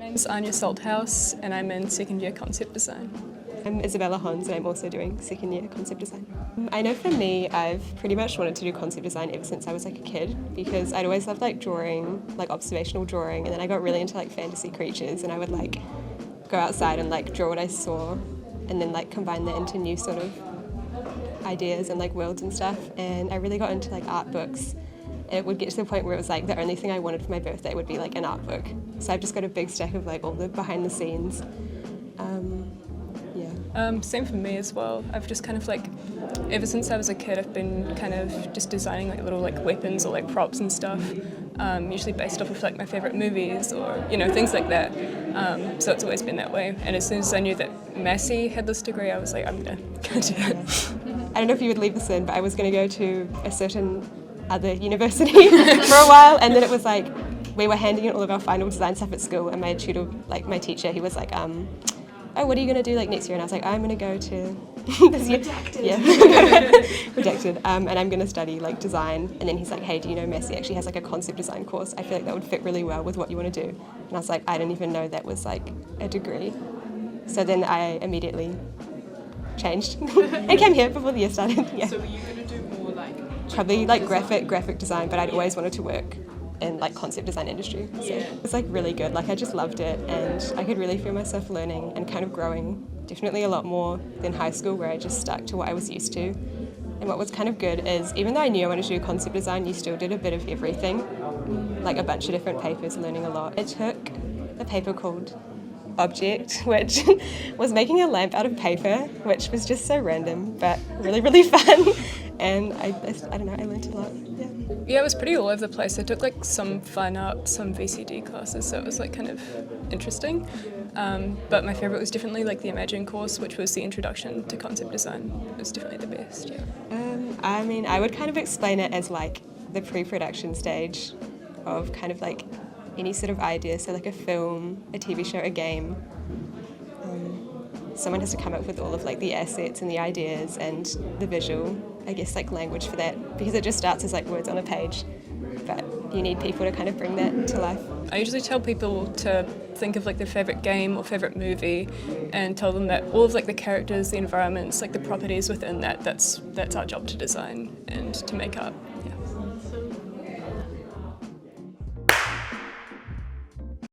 name's Anya Salthouse and I'm in second year concept design. I'm Isabella Hons and I'm also doing second year concept design. I know for me, I've pretty much wanted to do concept design ever since I was like a kid because I'd always loved like drawing, like observational drawing, and then I got really into like fantasy creatures and I would like go outside and like draw what I saw and then like combine that into new sort of ideas and like worlds and stuff. And I really got into like art books. It would get to the point where it was like the only thing I wanted for my birthday would be like an art book. So I've just got a big stack of like all the behind the scenes. Same for me as well. I've just kind of like, ever since I was a kid, I've been kind of just designing like little like weapons or like props and stuff, usually based off of like my favourite movies or, you know, things like that. So it's always been that way. And as soon as I knew that Massey had this degree, I was like, I'm gonna do it. I don't know if you would leave this in, but I was going to go to a certain other university for a while, and then it was like we were handing in all of our final design stuff at school, and my tutor, like my teacher, he was like, oh, what are you going to do like next year? And I was like, I'm going to go to this year. Redacted. Yeah, redacted. And I'm going to study like design. And then he's like, hey, do you know Massey actually has like a concept design course? I feel like that would fit really well with what you want to do. And I was like, I didn't even know that was like a degree. So then I immediately changed and came here before the year started. Yeah. So were you going to do more like probably like graphic design, but I'd always wanted to work in like concept design industry. So it's like really good. Like I just loved it, and I could really feel myself learning and kind of growing definitely a lot more than high school, where I just stuck to what I was used to. And what was kind of good is even though I knew I wanted to do concept design, you still did a bit of everything, like a bunch of different papers, learning a lot. I took a paper called Object, which was making a lamp out of paper, which was just so random but really, really fun. And I don't know, I learned a lot. Yeah, it was pretty all over the place. I took like some fine art, some VCD classes, so it was like kind of interesting. But my favourite was definitely like the Imagine course, which was the introduction to concept design. It was definitely the best, yeah. I mean, I would kind of explain it as like the pre-production stage of kind of like any sort of idea, so like a film, a TV show, a game. Someone has to come up with all of like the assets and the ideas and the visual, I guess like language for that, because it just starts as like words on a page, but you need people to kind of bring that to life. I usually tell people to think of like their favourite game or favourite movie and tell them that all of like the characters, the environments, like the properties within that's our job to design and to make up. Yeah.